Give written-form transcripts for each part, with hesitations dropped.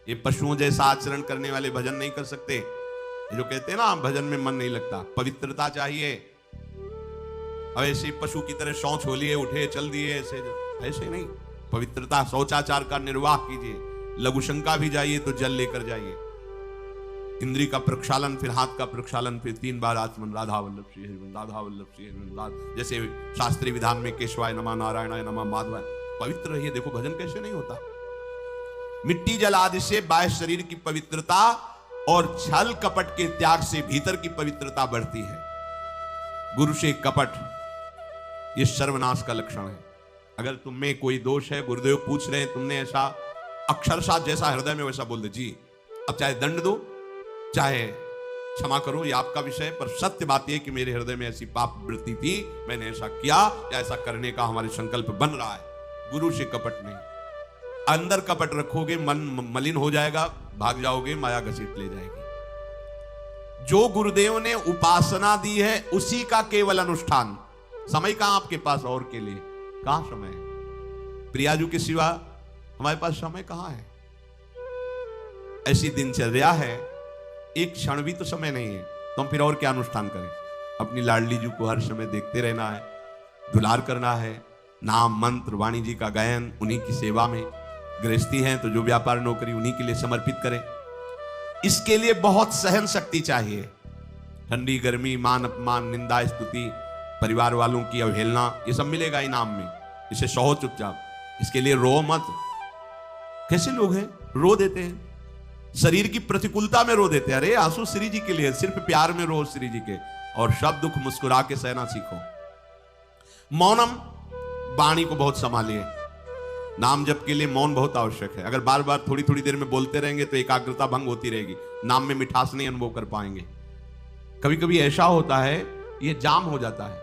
ये पशुओं जैसा आचरण करने वाले भजन नहीं कर सकते। ये जो कहते हैं ना भजन में मन नहीं लगता, पवित्रता चाहिए। अब ऐसे पशु की तरह शौच हो लिए उठे चल दिए, ऐसे नहीं। पवित्रता, शौचाचार का निर्वाह कीजिए। लघुशंका भी जाइए तो जल लेकर जाइए। इंद्री का प्रक्षालन, फिर हाथ का प्रक्षालन, फिर 3 बार आचमन, राधा वल्लभ श्री हरिवंश, राधा वल्लभ श्री हरिवंश, जैसे शास्त्रीय विधान में केशवाय नमः, नारायणाय नमः, माधवाय। पवित्र रहिए। देखो भजन कैसे नहीं होता। मिट्टी जल आदि से बाह्य शरीर की पवित्रता और छल कपट के त्याग से भीतर की पवित्रता बढ़ती है। गुरु से कपट, यह सर्वनाश का लक्षण है। अगर तुम में कोई दोष है, गुरुदेव पूछ रहे हैं, तुमने ऐसा अक्षरशः जैसा हृदय में वैसा बोल दे जी, अब चाहे दंड दो चाहे क्षमा करो, ये आपका विषय, पर सत्य बात यह कि मेरे हृदय में ऐसी पाप वृत्ति थी, मैंने ऐसा किया या ऐसा करने का हमारे संकल्प बन रहा है। गुरु से कपट नहीं। अंदर कपट रखोगे मन मलिन हो जाएगा, भाग जाओगे, माया घसीट ले जाएगी। जो गुरुदेव ने उपासना दी है उसी का केवल अनुष्ठान। समय कहां आपके पास और के लिए? कहां समय है? प्रियाजू के सिवा हमारे पास समय कहां है? ऐसी दिनचर्या है, एक क्षण भी तो समय नहीं है, तो हम फिर और क्या अनुष्ठान करें? अपनी लाडली जी को हर समय देखते रहना है, दुलार करना है, नाम मंत्र वाणी जी का गायन, उन्हीं की सेवा में। गृहस्थी हैं तो जो व्यापार नौकरी उन्हीं के लिए समर्पित करें। इसके लिए बहुत सहन शक्ति चाहिए। ठंडी गर्मी, मान अपमान, निंदा स्तुति, परिवार वालों की अवहेलना, ये सब मिलेगा इनाम में। इसे सहो चुपचाप। इसके लिए रो मत। कैसे लोग हैं रो देते हैं, शरीर की प्रतिकूलता में रो देते हैं। अरे आंसू श्री जी के लिए, सिर्फ प्यार में रो श्री जी के, और सब दुख मुस्कुरा के सहना सीखो। मौनम, वाणी को बहुत संभालिए। नाम जप के लिए मौन बहुत आवश्यक है। अगर बार बार थोड़ी थोड़ी देर में बोलते रहेंगे तो एकाग्रता भंग होती रहेगी, नाम में मिठास नहीं अनुभव कर पाएंगे। कभी कभी ऐसा होता है ये जाम हो जाता है,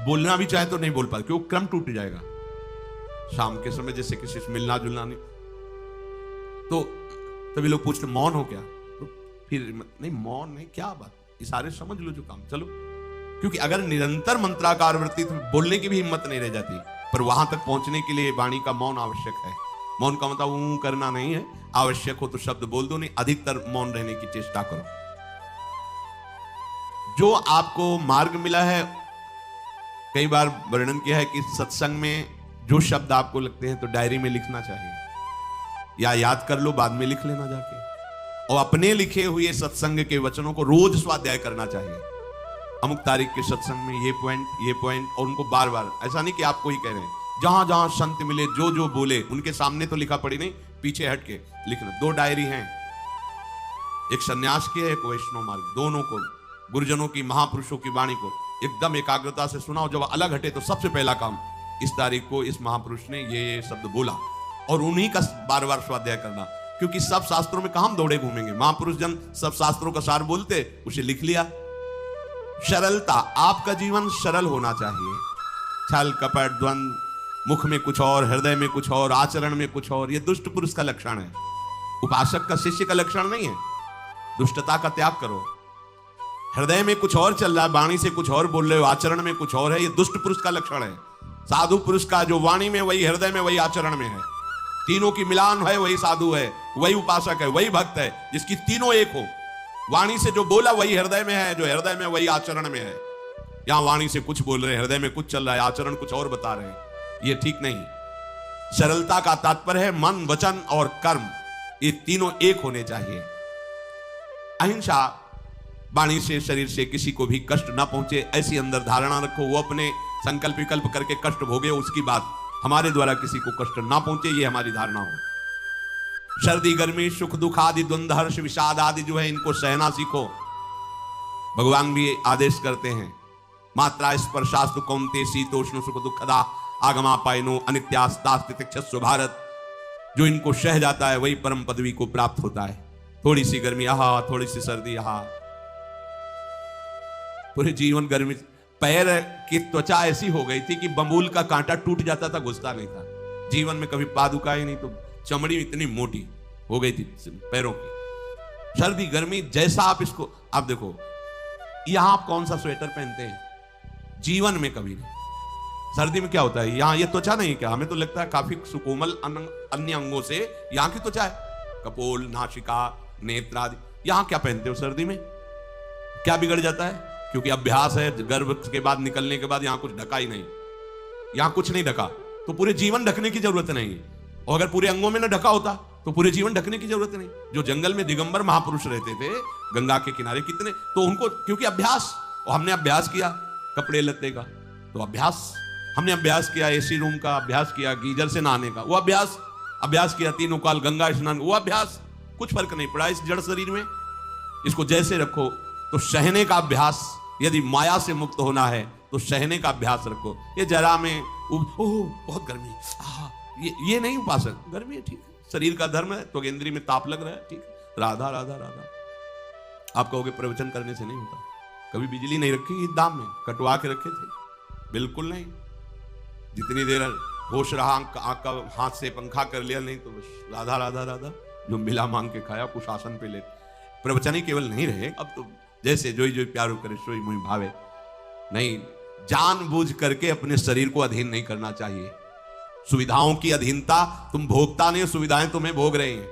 बोलना भी चाहे तो नहीं बोल पाते क्योंकि क्रम टूट जाएगा। शाम के समय जैसे किसी से मिलना जुलना नहीं, तो तभी लोग पूछते मौन हो क्या? तो फिर नहीं, मौन नहीं, क्या बात, इशारे समझ लो जो काम, चलो। क्योंकि अगर निरंतर मंत्राकार वृत्ति तो बोलने की भी हिम्मत नहीं रह जाती, पर वहां तक पहुंचने के लिए वाणी का मौन आवश्यक है। मौन का मतलब करना नहीं है, आवश्यक हो तो शब्द बोल दो, नहीं अधिकतर मौन रहने की चेष्टा करो। जो आपको मार्ग मिला है, कई बार वर्णन किया है कि सत्संग में जो शब्द आपको लगते हैं तो डायरी में लिखना चाहिए, या याद कर लो, बाद में लिख लेना जाके। और अपने लिखे हुए सत्संग के वचनों को रोज स्वाध्याय करना चाहिए। अमुक तारीख के सत्संग में ये पॉइंट, और उनको बार बार, ऐसा नहीं कि आपको ही कह रहे हैं, जहां जहां संत मिले जो जो बोले उनके सामने तो लिखा पड़ी नहीं, पीछे हट के लिखना। 2 डायरी हैं, एक सन्यास की है, एक वैष्णव मार्ग, दोनों को, गुरुजनों की, महापुरुषों की वाणी को एकदम एकाग्रता से सुनाओ। जब अलग हटे तो सबसे पहला काम, इस तारीख को इस महापुरुष ने ये शब्द बोला, और उन्हीं का बार बार स्वाध्याय करना। क्योंकि सब शास्त्रों में कहां दौड़े घूमेंगे, महापुरुष जन सब शास्त्रों का सार बोलते, उसे लिख लिया। सरलता, आपका जीवन सरल होना चाहिए। छल कपट द्वंद, मुख में कुछ और, हृदय में कुछ और, आचरण में कुछ और, यह दुष्ट पुरुष का लक्षण है। उपासक का, शिष्य का लक्षण नहीं है। दुष्टता का त्याग करो। हृदय में कुछ और चल रहा है, वाणी से कुछ और बोल रहे हो, आचरण में कुछ और है, यह दुष्ट पुरुष का लक्षण है। साधु पुरुष का जो वाणी में वही, हृदय में वही, आचरण में है, तीनों की मिलान है, वही साधु है, वही उपासक है, वही भक्त है, जिसकी तीनों एक हो। वाणी से जो बोला वही हृदय में है, जो हृदय में वही आचरण में है। यहां वाणी से कुछ बोल रहे हैं, हृदय में कुछ चल रहा है, आचरण कुछ और बता रहे हैं, यह ठीक नहीं। सरलता का तात्पर्य है मन, वचन और कर्म, ये तीनों एक होने चाहिए। अहिंसा, वाणी से शरीर से किसी को भी कष्ट ना पहुंचे, ऐसी अंदर धारणा रखो। वो अपने संकल्प विकल्प करके कष्ट भोगे, उसकी बात, हमारे द्वारा किसी को कष्ट ना पहुंचे, ये हमारी धारणा हो। सर्दी गर्मी, सुख दुख आदि, द्वंद्व हर्ष विषाद आदि जो है, इनको सहना सीखो। भगवान भी आदेश करते हैं, मात्रा स्पर्शास्तु कौन्ते शीतोष्ण सुख दुखदा आगमापायनो अनित्यास्तास्तितिक्षस्व भारत। जो इनको सह जाता है वही परम पदवी को प्राप्त होता है। थोड़ी सी गर्मी आहा, थोड़ी सी सर्दी आहा, पूरे जीवन गर्मी। पैर की त्वचा ऐसी हो गई थी कि बबूल का कांटा टूट जाता था, घुसता नहीं था। जीवन में कभी पादुका ही नहीं, तो चमड़ी इतनी मोटी हो गई थी पैरों की। सर्दी गर्मी जैसा आप इसको, आप देखो यहां आप कौन सा स्वेटर पहनते हैं, जीवन में कभी नहीं। सर्दी में क्या होता है, यहाँ ये त्वचा नहीं क्या, हमें तो लगता है काफी सुकोमल अन्य अंगों से यहाँ की त्वचा है, कपोल, नासिका, नेत्र आदि। यहाँ क्या पहनते हो सर्दी में, क्या बिगड़ जाता है? क्योंकि अभ्यास है, गर्भ के बाद निकलने के बाद यहाँ कुछ ढका ही नहीं, यहाँ कुछ नहीं ढका, तो पूरे जीवन ढकने की जरूरत नहीं है। और अगर पूरे अंगों में न ढका होता तो पूरे जीवन ढकने की जरूरत नहीं। जो जंगल में दिगंबर महापुरुष रहते थे गंगा के किनारे कितने, तो उनको क्योंकि अभ्यास, और हमने अभ्यास किया कपड़े लत्ते का, तो अभ्यास, हमने अभ्यास किया एसी रूम का, अभ्यास किया गीजर से नहाने का, वो अभ्यास किया तीनों काल गंगा स्नान, वो अभ्यास, कुछ फर्क नहीं पड़ा इस जड़ शरीर में। इसको जैसे रखो, तो सहने का अभ्यास, यदि माया से मुक्त होना है तो सहने का अभ्यास रखो। ये जरा में ओह बहुत गर्मी, ये नहीं उपासक, गर्मी है ठीक है, शरीर का धर्म है, तो केंद्रीय में ताप लग रहा है ठीक है, राधा राधा राधा। आप कहोगे प्रवचन करने से नहीं होता, कभी बिजली नहीं रखी इस दाम में, कटवा के रखे थे, बिल्कुल नहीं। जितनी देर होश रहा आंख का हाथ से पंखा कर लिया, नहीं तो बस राधा राधा राधा, जो मिला मांग के खाया, कुछ आसन पे ले। प्रवचन ही केवल नहीं रहे, अब तो जैसे जोई जोई प्यारो करे सोई मुई भावे, नहीं, जानबूझ करके अपने शरीर को अधीन नहीं करना चाहिए। सुविधाओं की अधीनता, तुम भोगता नहीं, सुविधाएं तुम्हें भोग रही हैं।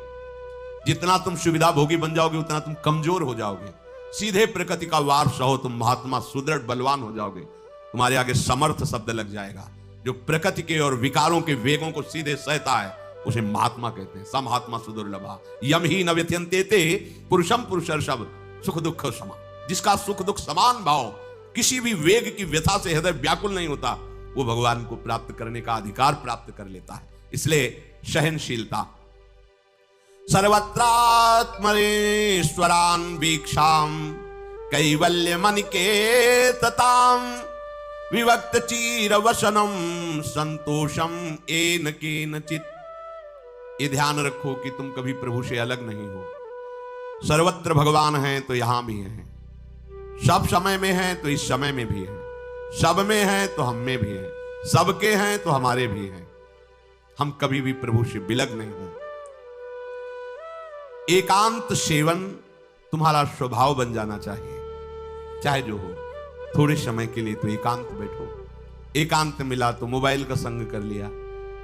जितना तुम सुविधा भोगी बन जाओगे उतना तुम कमजोर हो जाओगे। सीधे प्रकृति का वार सहो, तुम महात्मा सुदृढ़ बलवान हो जाओगे, तुम्हारे आगे समर्थ शब्द लग जाएगा। जो प्रकृति के और विकारों के वेगों को सीधे सहता है उसे महात्मा कहते हैं। स महात्मा सुदुर्लभा यम ही न व्यथयन्ते ते पुरुषम पुरुषर्षभ सुख दुख समा। जिसका सुख दुख समान भाव, किसी भी वेग की व्यथा से हृदय व्याकुल नहीं होता, वो भगवान को प्राप्त करने का अधिकार प्राप्त कर लेता है। इसलिए सहनशीलता। सर्वत्रात्मनेश्वरान वीक्षाम कैवल्य मनिकेतताम विवक्त चीर वसनम संतोषम एन केनचित। ये ध्यान रखो कि तुम कभी प्रभु से अलग नहीं हो। सर्वत्र भगवान हैं तो यहां भी हैं, सब समय में हैं तो इस समय में भी हैं, सब में हैं तो हम में भी हैं, सबके हैं तो हमारे भी हैं। हम कभी भी प्रभु से बिलग नहीं हो। एकांत सेवन तुम्हारा स्वभाव बन जाना चाहिए, चाहे जो हो। थोड़े समय के लिए तो एकांत बैठो। एकांत मिला तो मोबाइल का संग कर लिया,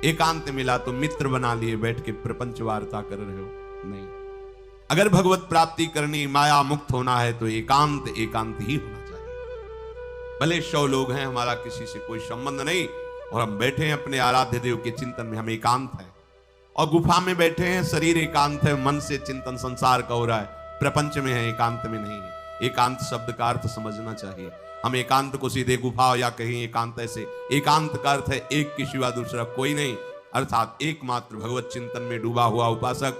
एकांत मिला तो मित्र बना लिए, बैठ के प्रपंच वार्ता कर रहे हो, नहीं। अगर भगवत प्राप्ति करनी, माया मुक्त होना है तो एकांत एकांत ही होना चाहिए। भले 100 लोग हैं, हमारा किसी से कोई संबंध नहीं, और हम बैठे हैं अपने आराध्य देव के चिंतन में, हम एकांत है। और गुफा में बैठे हैं, शरीर एकांत है, मन से चिंतन संसार का हो रहा है, प्रपंच में है, एकांत में नहीं है। एकांत शब्द का अर्थ समझना चाहिए। हम एकांत को सीधे गुफा या कहीं एकांत, ऐसे एकांत का अर्थ है एक के सिवा दूसरा कोई नहीं, अर्थात एकमात्र भगवत चिंतन में डूबा हुआ उपासक।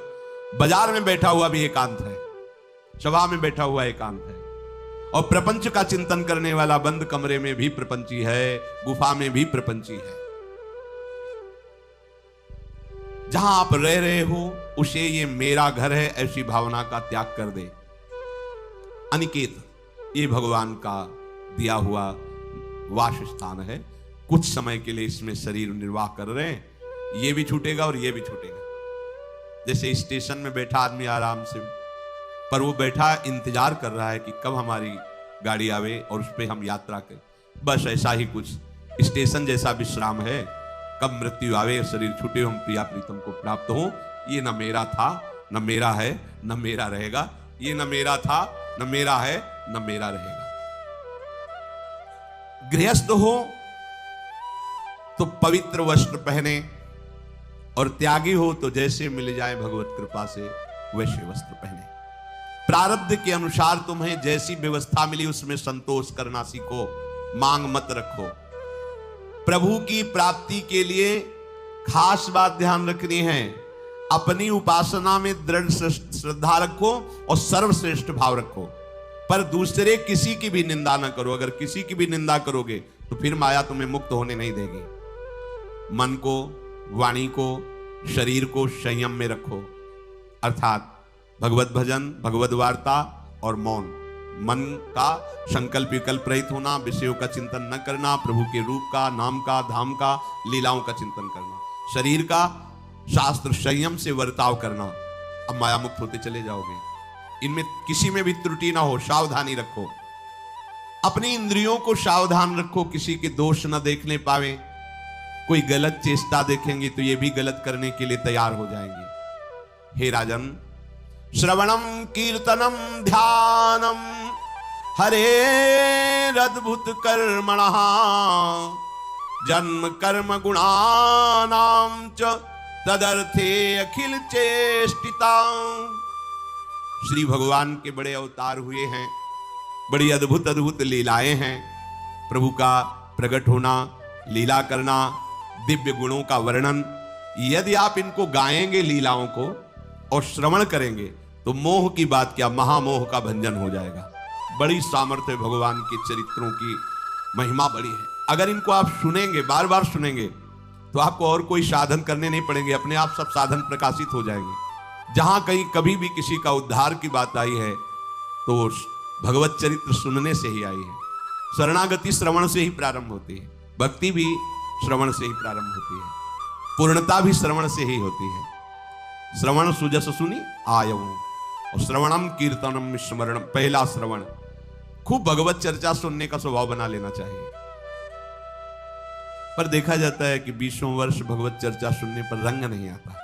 बाजार में बैठा हुआ भी एकांत है, सभा में बैठा हुआ एकांत है, और प्रपंच का चिंतन करने वाला बंद कमरे में भी प्रपंची है, गुफा में भी प्रपंची है। जहां आप रह रहे हो उसे ये मेरा घर है ऐसी भावना का त्याग कर दे। अनिकेत ये भगवान का दिया हुआ वास स्थान है। कुछ समय के लिए इसमें शरीर निर्वाह कर रहे हैं, ये भी छूटेगा और ये भी छूटेगा। जैसे स्टेशन में बैठा आदमी आराम से, पर वो बैठा इंतजार कर रहा है कि कब हमारी गाड़ी आवे और उस पर हम यात्रा करें। बस ऐसा ही कुछ स्टेशन जैसा विश्राम है, कब मृत्यु आवे, शरीर छूटे, हम प्रिया प्रीतम को प्राप्त हो। ये न मेरा था, न मेरा है, न मेरा रहेगा। ये न मेरा था, न मेरा है, न मेरा रहेगा। गृहस्थ हो तो पवित्र वस्त्र पहने, और त्यागी हो तो जैसे मिल जाए भगवत कृपा से वैसे वस्त्र पहने। प्रारब्ध के अनुसार तुम्हें जैसी व्यवस्था मिली उसमें संतोष करना सीखो, मांग मत रखो। प्रभु की प्राप्ति के लिए खास बात ध्यान रखनी है, अपनी उपासना में दृढ़ श्रद्धा रखो और सर्वश्रेष्ठ भाव रखो, पर दूसरे किसी की भी निंदा न करो। अगर किसी की भी निंदा करोगे तो फिर माया तुम्हें मुक्त होने नहीं देगी। मन को, वाणी को, शरीर को संयम में रखो, अर्थात भगवत भजन, भगवत वार्ता और मौन। मन का संकल्प विकल्प रहित होना, विषयों का चिंतन न करना, प्रभु के रूप का, नाम का, धाम का, लीलाओं का चिंतन करना। शरीर का शास्त्र संयम से वर्ताव करना। अब माया मुक्त होते चले जाओगे। इनमें किसी में भी त्रुटि ना हो, सावधानी रखो। अपनी इंद्रियों को सावधान रखो, किसी के दोष न देखने पावे। कोई गलत चेष्टा देखेंगे तो ये भी गलत करने के लिए तैयार हो जाएंगे। हे राजन, श्रवणम कीर्तनम ध्यानम हरेरद्भुत कर्मणः जन्म कर्म गुणानां च तदर्थे अखिल चेष्टिता। श्री भगवान के बड़े अवतार हुए हैं, बड़ी अद्भुत अद्भुत लीलाएं हैं। प्रभु का प्रकट होना, लीला करना, दिव्य गुणों का वर्णन, यदि आप इनको गाएंगे लीलाओं को और श्रवण करेंगे तो मोह की बात क्या, महामोह का भंजन हो जाएगा। बड़ी सामर्थ्य भगवान के चरित्रों की, महिमा बड़ी है। अगर इनको आप सुनेंगे, बार बार सुनेंगे, तो आपको और कोई साधन करने नहीं पड़ेंगे, अपने आप सब साधन प्रकाशित हो जाएंगे। जहां कहीं कभी भी किसी का उद्धार की बात आई है तो भगवत चरित्र सुनने से ही आई है। शरणागति श्रवण से ही प्रारंभ होती है, भक्ति भी श्रवण से ही प्रारंभ होती है, पूर्णता भी श्रवण से ही होती है। श्रवण सुजस सुनी आयऊ, और श्रवणम कीर्तनम स्मरणम, पहला श्रवण। खूब भगवत चर्चा सुनने का स्वभाव बना लेना चाहिए। पर देखा जाता है कि 20 वर्ष भगवत चर्चा सुनने पर रंग नहीं आता,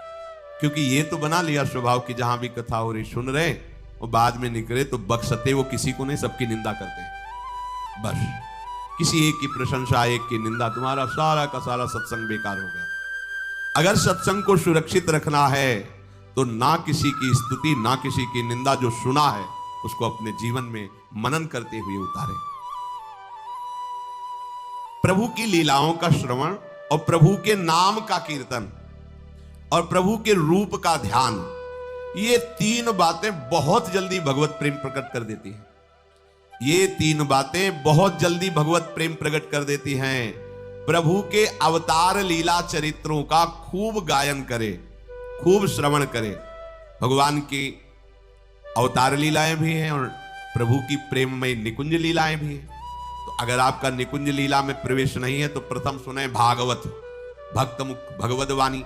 क्योंकि ये तो बना लिया स्वभाव कि जहां भी कथा हो रही सुन रहे, और बाद में निकले तो बख्शते वो किसी को नहीं, सबकी निंदा करते हैं। बस किसी एक की प्रशंसा, एक की निंदा, तुम्हारा सारा का सारा सत्संग बेकार हो गया। अगर सत्संग को सुरक्षित रखना है तो ना किसी की स्तुति, ना किसी की निंदा, जो सुना है उसको अपने जीवन में मनन करते हुए उतारे। प्रभु की लीलाओं का श्रवण और प्रभु के नाम का कीर्तन और प्रभु के रूप का ध्यान, ये तीन बातें बहुत जल्दी भगवत प्रेम प्रकट कर देती हैं। ये तीन बातें बहुत जल्दी भगवत प्रेम प्रकट कर देती हैं। प्रभु के अवतार लीला चरित्रों का खूब गायन करे, खूब श्रवण करे। भगवान की अवतार लीलाएं भी हैं और प्रभु की प्रेममय निकुंज लीलाएं भी हैं। तो अगर आपका निकुंज लीला में प्रवेश नहीं है तो प्रथम सुने भागवत, भक्त मुख भगवद वाणी।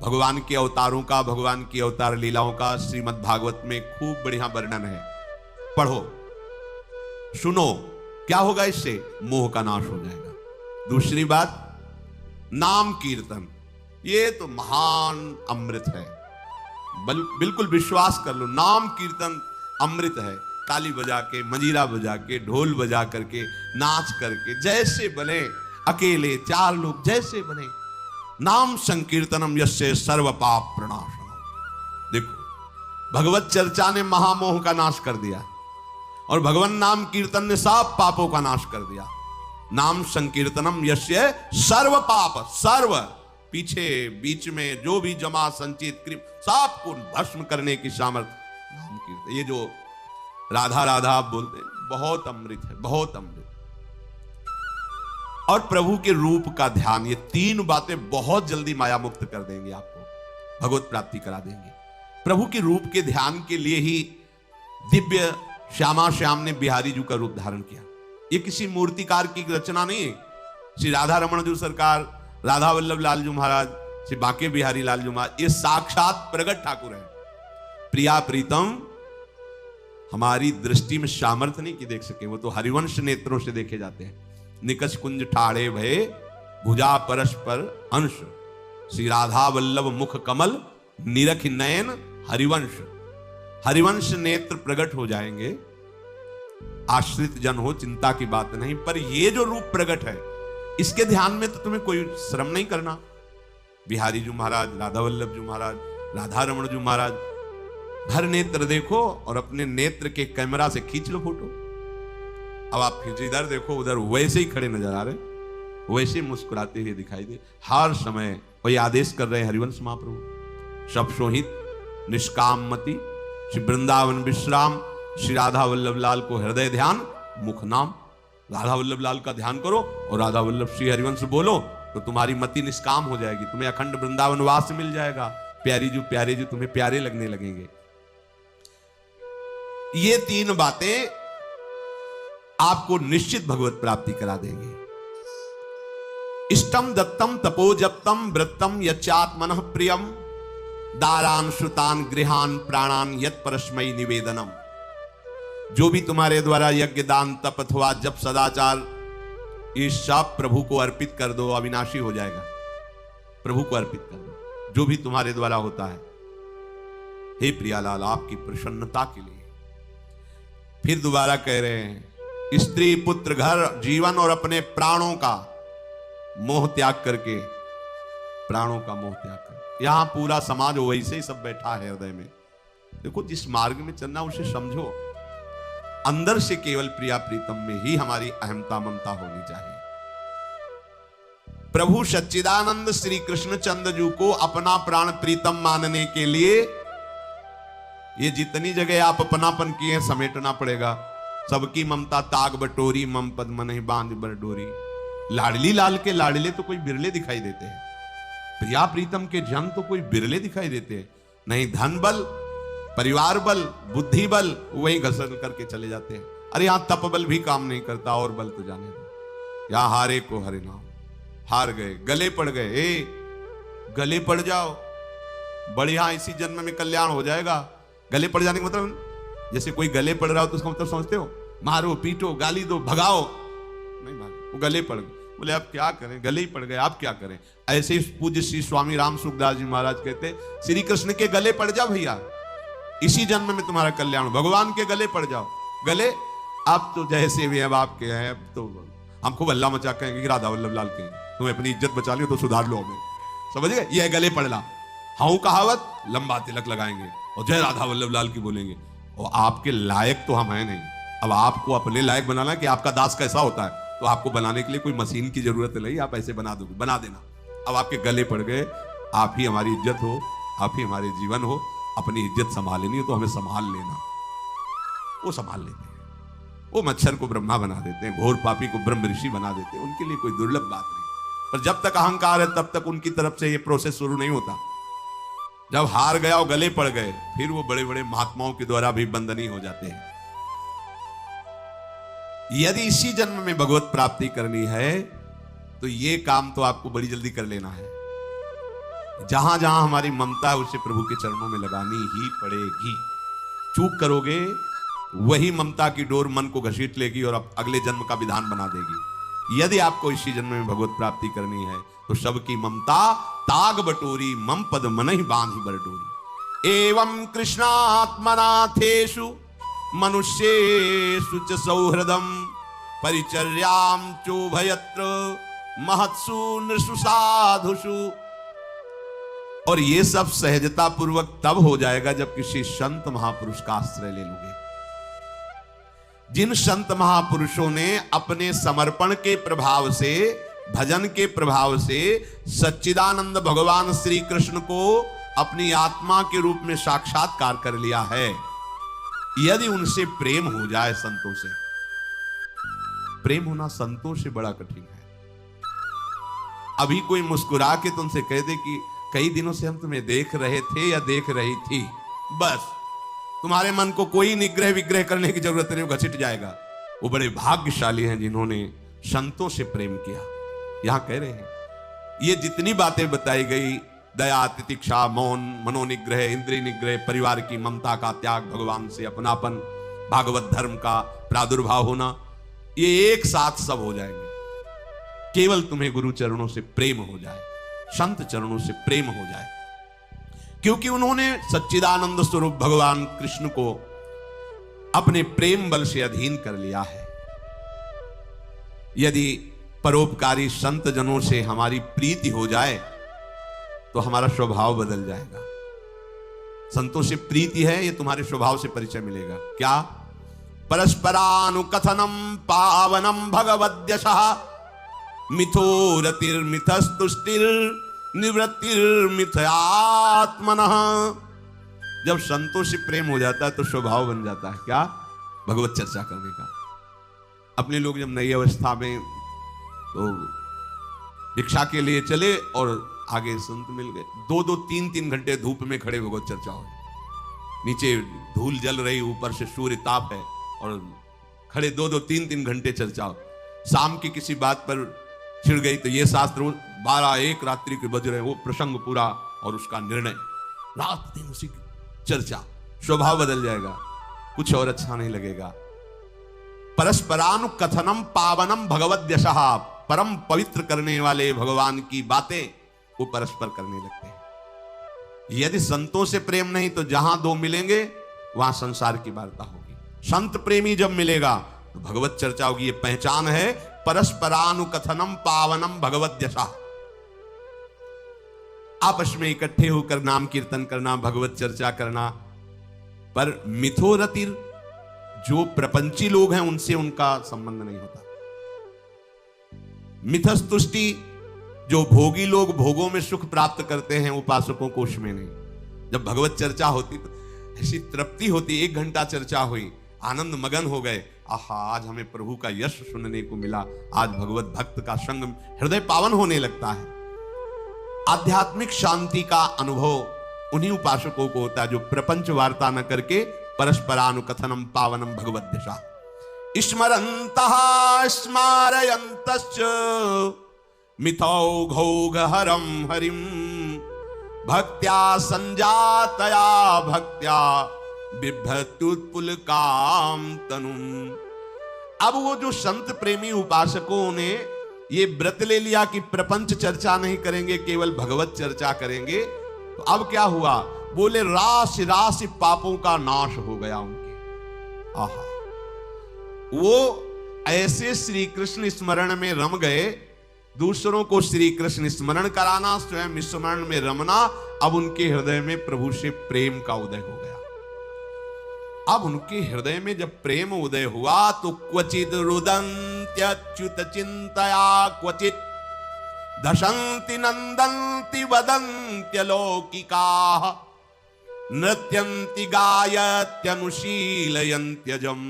भगवान के अवतारों का, भगवान की अवतार लीलाओं का श्रीमद् भागवत में खूब बढ़िया वर्णन है। पढ़ो, सुनो, क्या होगा इससे? मोह का नाश हो जाएगा। दूसरी बात, नाम कीर्तन, ये तो महान अमृत है। बिल्कुल विश्वास कर लो, नाम कीर्तन अमृत है। ताली बजा के, मंजीरा बजा के, ढोल बजा करके, नाच करके, जैसे बने, अकेले 4 लोग जैसे बने, नाम संकीर्तनम यस्य सर्व पाप प्रणाशनम। देखो, भगवत चर्चा ने महामोह का नाश कर दिया और भगवान नाम कीर्तन ने सब पापों का नाश कर दिया। नाम संकीर्तनम यस्य सर्व पाप, सर्व पीछे बीच में जो भी जमा संचित कृप सब को भस्म करने की सामर्थ्य नाम कीर्तन। ये जो राधा राधा आप बोलते हैं, बहुत अमृत है, बहुत अमृत। और प्रभु के रूप का ध्यान, ये तीन बातें बहुत जल्दी माया मुक्त कर देंगे, आपको भगवत प्राप्ति करा देंगे। प्रभु के रूप के ध्यान के लिए ही दिव्य श्यामा श्याम ने बिहारी जी का रूप धारण किया। ये किसी मूर्तिकार की रचना नहीं है। श्री राधा रमण जी सरकार, राधा वल्लभ लाल जी महाराज, श्री बांके बिहारी लाल जी महाराज, ये साक्षात प्रगट ठाकुर है। प्रिया प्रीतम हमारी दृष्टि में सामर्थ्य नहीं कि देख सके, वो तो हरिवंश नेत्रों से देखे जाते हैं। निकष कुंज ठाड़े भये भुजा परस्पर अंश, श्री राधा वल्लभ मुख कमल निरख नयन हरिवंश। हरिवंश नेत्र प्रकट हो जाएंगे, आश्रित जन हो, चिंता की बात नहीं। पर ये जो रूप प्रकट है, इसके ध्यान में तो तुम्हें कोई श्रम नहीं करना। बिहारी जी महाराज, राधा वल्लभ जी महाराज, राधा रमण जी महाराज, भर नेत्र देखो और अपने नेत्र के कैमरा से खींच लो फोटो। अब आप फिर इधर देखो, उधर वैसे ही खड़े नजर आ रहे, वैसे मुस्कुराते हुए दिखाई दे। हर समय वही आदेश कर रहे हैं हरिवंश महाप्रभु, सब सोहित निष्काम मति, श्री वृंदावन विश्राम, श्री राधा वल्लभ लाल को हृदय ध्यान, मुख नाम। राधा वल्लभ लाल का ध्यान करो और राधा वल्लभ श्री हरिवंश बोलो तो तुम्हारी मति निष्काम हो जाएगी, तुम्हें अखंड वृंदावन वास मिल जाएगा। प्यारे जी तुम्हें प्यारे लगने लगेंगे। ये तीन बातें आपको निश्चित भगवत प्राप्ति करा देंगे। इष्टम दत्तम तपोजप्तम व्रतम यच्चात्मनः प्रियम दारान श्रुतान गृहान प्राणान यत् परस्मै निवेदनम। जो भी तुम्हारे द्वारा यज्ञ दान तप अथवा जप सदाचार, ये सब प्रभु को अर्पित कर दो, अविनाशी हो जाएगा। प्रभु को अर्पित कर दो जो भी तुम्हारे द्वारा होता है। हे प्रियालाल, आपकी प्रसन्नता के लिए फिर दोबारा कह रहे हैं, स्त्री पुत्र घर जीवन और अपने प्राणों का मोह त्याग करके, प्राणों का मोह त्याग कर। यहां पूरा समाज वैसे ही सब बैठा है हृदय में। देखो, जिस मार्ग में चलना उसे समझो। अंदर से केवल प्रिया प्रीतम में ही हमारी अहमता ममता होनी चाहिए। प्रभु सच्चिदानंद श्री कृष्ण चंद्र जी को अपना प्राण प्रीतम मानने के लिए ये जितनी जगह आप अपनापन किए हैं समेटना पड़ेगा। सबकी ममता ताग बटोरी, मम पद मन ही बांध बरडोरी। लाडली लाल के लाडले तो कोई बिरले दिखाई देते हैं, प्रिया प्रीतम के जन तो कोई बिरले दिखाई देते हैं। नहीं धन बल, परिवार बल, बुद्धि बल, वही घसर करके चले जाते हैं। अरे यहां तप बल भी काम नहीं करता, और बल तो जाने दो। यहां हारे को हरे नाम, हार गए, गले पड़ गए। गले पड़ जाओ, बढ़िया इसी जन्म में कल्याण हो जाएगा। गले पड़ जाने का मतलब, जैसे कोई गले पड़ रहा हो तो उसका मतलब समझते हो, मारो पीटो गाली दो भगाओ, नहीं भागे, वो गले पड़ गए। बोले अब क्या करें, गले ही पड़ गए, आप क्या करें। ऐसे ही पूज्य श्री स्वामी राम सुखदास जी महाराज कहते, श्री कृष्ण के गले पड़ जाओ भैया, इसी जन्म में तुम्हारा कल्याण। भगवान के गले पड़ जाओ। गले आप तो जैसे भी अब आपके हैं, अब तो हम खूब अल्लाह मचा कहेंगे कि राधा वल्लभ लाल के, तुम्हें अपनी इज्जत बचा लियो तो सुधार लो हमें, समझ गए। ये गले पड़ना, हाँ कहावत, लंबा तिलक लगाएंगे और जय राधा वल्लभ लाल की बोलेंगे। और आपके लायक तो हम हैं नहीं। अब आपको अपने लायक बनाना कि आपका दास कैसा होता है, तो आपको बनाने के लिए कोई मशीन की जरूरत नहीं, आप ऐसे बना दोगे, बना देना। अब आपके गले पड़ गए, आप ही हमारी इज्जत हो, आप ही हमारे जीवन हो। अपनी इज्जत संभालनी हो तो हमें संभाल लेना। वो संभाल लेते हैं। वो मच्छर को ब्रह्मा बना देते हैं, घोर पापी को ब्रह्म ऋषि बना देते हैं। उनके लिए कोई दुर्लभ बात नहीं। पर जब तक अहंकार है तब तक उनकी तरफ से ये प्रोसेस शुरू नहीं होता। जब हार गया और गले पड़ गए, फिर वो बड़े बड़े महात्माओं के द्वारा भी बंधनीय हो जाते हैं। यदि इसी जन्म में भगवत प्राप्ति करनी है तो ये काम तो आपको बड़ी जल्दी कर लेना है। जहां जहां हमारी ममता है उसे प्रभु के चरणों में लगानी ही पड़ेगी। चूक करोगे, वही ममता की डोर मन को घसीट लेगी और अगले जन्म का विधान बना देगी। यदि आपको इसी जन्म में भगवत प्राप्ति करनी है तो सबकी ममता ताग बटोरी, मम पद मन ही बांधी बरडोरी। एवं कृष्णात्मनाथेषु मनुष्येषु च सौहृदम परिचर्यां चोभयत्र महत्सु नृषु साधुषु। और ये सब सहजता पूर्वक तब हो जाएगा जब किसी संत महापुरुष का आश्रय ले लोगे। जिन संत महापुरुषों ने अपने समर्पण के प्रभाव से, भजन के प्रभाव से सच्चिदानंद भगवान श्री कृष्ण को अपनी आत्मा के रूप में साक्षात्कार कर लिया है, यदि उनसे प्रेम हो जाए, संतों से प्रेम होना संतों से बड़ा कठिन है। अभी कोई मुस्कुरा के तुमसे कह दे कि कई दिनों से हम तुम्हें देख रहे थे या देख रही थी, बस तुम्हारे मन को कोई निग्रह विग्रह करने की जरूरत नहीं, वो घसीट जाएगा। वो बड़े भाग्यशाली हैं जिन्होंने संतों से प्रेम किया। यहां कह रहे हैं ये जितनी बातें बताई गई, दया, तितिक्षा, मौन, मनोनिग्रह, इंद्रिय निग्रह, परिवार की ममता का त्याग, भगवान से अपनापन, भागवत धर्म का प्रादुर्भाव होना, ये एक साथ सब हो जाएंगे केवल तुम्हें गुरु चरणों से प्रेम हो जाए, संत चरणों से प्रेम हो जाए। क्योंकि उन्होंने सच्चिदानंद स्वरूप भगवान कृष्ण को अपने प्रेम बल से अधीन कर लिया है। यदि परोपकारी संत जनों से हमारी प्रीति हो जाए तो हमारा स्वभाव बदल जाएगा। संतों से प्रीति है, ये तुम्हारे स्वभाव से परिचय मिलेगा। क्या? परस्परानुकथनम पावनम भगवद्यशः मिथोरतिर्मिथस्तुष्टिर निवृत्तिर्मिथयात्मनः। जब संतों से प्रेम हो जाता है तो स्वभाव बन जाता है क्या? भगवत चर्चा करने का। अपने लोग जब नई अवस्था में तो भिक्षा के लिए चले और आगे संत मिल गए, 2-2, 3-3 घंटे धूप में खड़े भगवत चर्चा हो, नीचे धूल जल रही, ऊपर से सूर्य ताप है और खड़े 2-2, 3-3 घंटे चर्चा हो। शाम की किसी बात पर छिड़ गई तो ये शास्त्र 12-1 रात्रि के बज रहे, वो प्रसंग पूरा और उसका निर्णय, रात दिन उसी की चर्चा। स्वभाव बदल जाएगा, कुछ और अच्छा नहीं लगेगा। परस्परानुकथनम पावनम भगवद्यशः, परम पवित्र करने वाले भगवान की बातें वो परस्पर करने लगते हैं। यदि संतों से प्रेम नहीं तो जहां दो मिलेंगे वहां संसार की वार्ता होगी। संत प्रेमी जब मिलेगा तो भगवत चर्चा होगी। ये पहचान है परस्परानुकथनम पावनम भगवद्यशः। आपस में इकट्ठे होकर नाम कीर्तन करना, भगवत चर्चा करना। पर मिथोरतिर, जो प्रपंची लोग हैं उनसे उनका संबंध नहीं होता। मिथस्तुष्टि, जो भोगी लोग भोगों में सुख प्राप्त करते हैं, उपासकों को उसमें नहीं। जब भगवत चर्चा होती तो ऐसी तृप्ति होती। 1 घंटा चर्चा हुई, आनंद मगन हो गए। आहा, आज हमें प्रभु का यश सुनने को मिला, आज भगवत भक्त का संग, हृदय पावन होने लगता है। आध्यात्मिक शांति का अनुभव उन्हीं उपासकों को होता है जो प्रपंच वार्ता न करके परस्परानुकथनम पावनम भगवद्यशः स्मरन्तः स्मारयन्तश्च मिथौघौघहरं हरिं भक्त्या संजातया भक्त्या बिभ्रत्युत्पुलकां तनुम्। अब वो जो संत प्रेमी उपासकों ने ये व्रत ले लिया कि प्रपंच चर्चा नहीं करेंगे, केवल भगवत चर्चा करेंगे, तो अब क्या हुआ? बोले राशि राशि पापों का नाश हो गया उनके। आहा, वो ऐसे श्री कृष्ण स्मरण में रम गए। दूसरों को श्री कृष्ण स्मरण कराना, स्वयं स्मरण में रमना। अब उनके हृदय में प्रभु से प्रेम का उदय हो गया। अब उनके हृदय में जब प्रेम उदय हुआ तो क्वचित रुदन्त्यच्युत चिंतया क्वचित दशन्ति नंदन्ति वदन्त्यलौकिकाः नृत्यन्ति गायत्यनुशीलयन्त्यजम्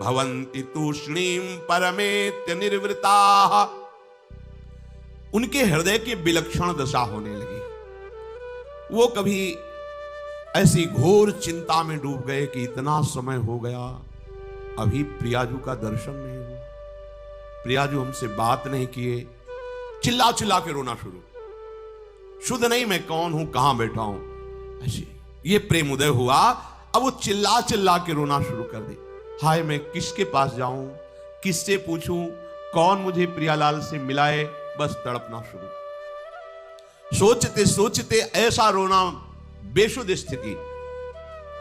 भवन्ति तूष्णीं परमेत्य निर्वृताः। उनके हृदय की विलक्षण दशा होने लगी। वो कभी ऐसी घोर चिंता में डूब गए कि इतना समय हो गया, अभी प्रियाजू का दर्शन नहीं हुआ, प्रियाजू हमसे बात नहीं किए। चिल्ला चिल्ला के रोना शुरू, शुद्ध नहीं मैं कौन हूं, कहां बैठा हूं, ऐसे ये प्रेम उदय हुआ। अब वो चिल्ला चिल्ला के रोना शुरू कर दे। हाय, मैं किसके पास जाऊं, किससे पूछूं, कौन मुझे प्रियालाल से मिलाए, बस तड़पना शुरू। सोचते सोचते ऐसा रोना, बेशुद्ध स्थिति।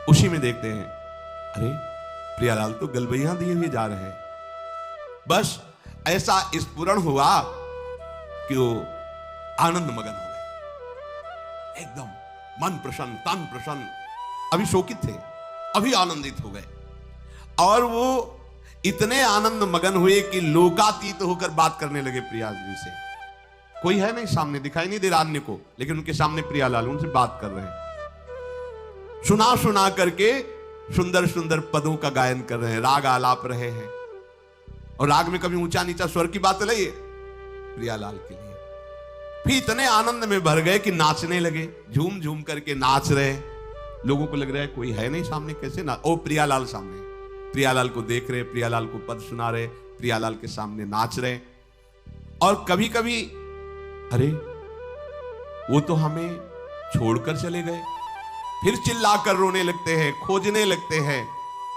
उसी में देखते हैं, अरे प्रियालाल तो गलबैया दिए हुए जा रहे हैं। बस ऐसा स्फुरण हुआ कि वो आनंद मगन हो गए, एकदम मन प्रसन्न, तन प्रसन्न। अभी शोकित थे, अभी आनंदित हो गए। और वो इतने आनंद मगन हुए कि लोकातीत होकर बात करने लगे प्रियाजी से। कोई है नहीं सामने, दिखाई नहीं दे रहा अन्य को, लेकिन उनके सामने प्रियालाल उनसे बात कर रहे हैं। सुना सुना करके सुंदर सुंदर पदों का गायन कर रहे हैं, राग आलाप रहे हैं। और राग में कभी ऊंचा नीचा स्वर की बात नहीं है प्रियालाल के लिए। फिर इतने आनंद में भर गए कि नाचने लगे, झूम झूम करके नाच रहे। लोगों को लग रहा है कोई है नहीं सामने, कैसे ना, ओ प्रियालाल सामने। प्रियालाल को देख रहे, प्रियालाल को पद सुना रहे, प्रियालाल के सामने नाच रहे। और कभी कभी अरे वो तो हमें छोड़कर चले गए, फिर चिल्लाकर रोने लगते हैं, खोजने लगते हैं।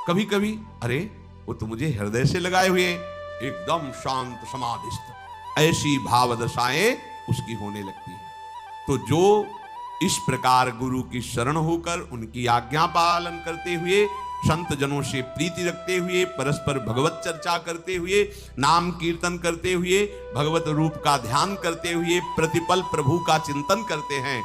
कभी कभी अरे वो तो मुझे हृदय से लगाए हुए, एकदम शांत समाधिस्थ। ऐसी भाव दशाएं उसकी होने लगती है। तो जो इस प्रकार गुरु की शरण होकर उनकी आज्ञा पालन करते हुए, संत जनों से प्रीति रखते हुए, परस्पर भगवत चर्चा करते हुए, नाम कीर्तन करते हुए, भगवत रूप का ध्यान करते हुए, प्रतिपल प्रभु का चिंतन करते हैं,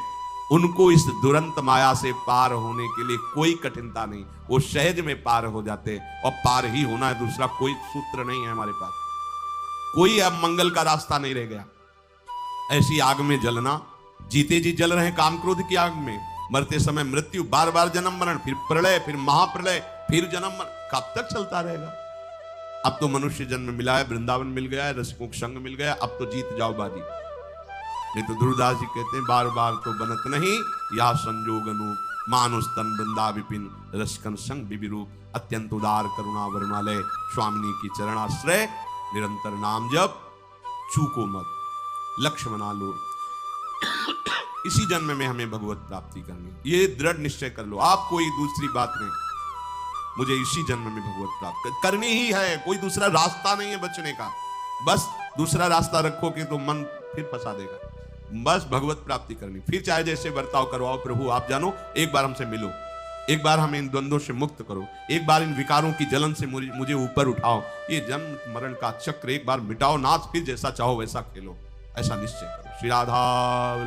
उनको इस दुरंत माया से पार होने के लिए कोई कठिनता नहीं। वो सहज में पार हो जाते हैं। और पार ही होना है, दूसरा कोई सूत्र नहीं है हमारे पास। कोई अब मंगल का रास्ता नहीं रह गया। ऐसी आग में जलना, जीते जी जल रहे हैं काम क्रोध की आग में, मरते समय मृत्यु, बार बार जन्म मरण, फिर प्रलय, फिर महाप्रलय, फिर जन्म मरण, कब तक चलता रहेगा? अब तो मनुष्य जन्म मिला है, वृंदावन मिल गया है, रसिकों का संग मिल गया, अब तो जीत जाओ बाजी। नहीं तो ध्रुवदास जी कहते हैं, बार बार तो बनत नहीं या संजोग अनूप, मानुष तन वृंदा विपिन रसकन संग विविरूप, अत्यंत उदार करुणा वरुणालय, स्वामिनी की चरणाश्रय, निरंतर नाम जप, चूको मत, लक्ष्य बना लो। इसी जन्म में हमें भगवत प्राप्ति करनी, ये दृढ़ निश्चय कर लो। आप कोई दूसरी बात नहीं, मुझे इसी जन्म में भगवत प्राप्त करनी ही है, कोई दूसरा रास्ता नहीं है बचने का। बस दूसरा रास्ता रखोगे तो मन फिर फंसा देगा। बस भगवत प्राप्ति करनी, फिर चाहे जैसे बर्ताव करवाओ, प्रभु आप जानो, एक बार हमसे मिलो, एक बार हमें इन द्वंद्वों से मुक्त करो, एक बार इन विकारों की जलन से मुझे ऊपर उठाओ, ये जन्म मरण का चक्र एक बार मिटाओ नाथ, फिर जैसा चाहो वैसा खेलो, ऐसा निश्चय करो। श्री राधा।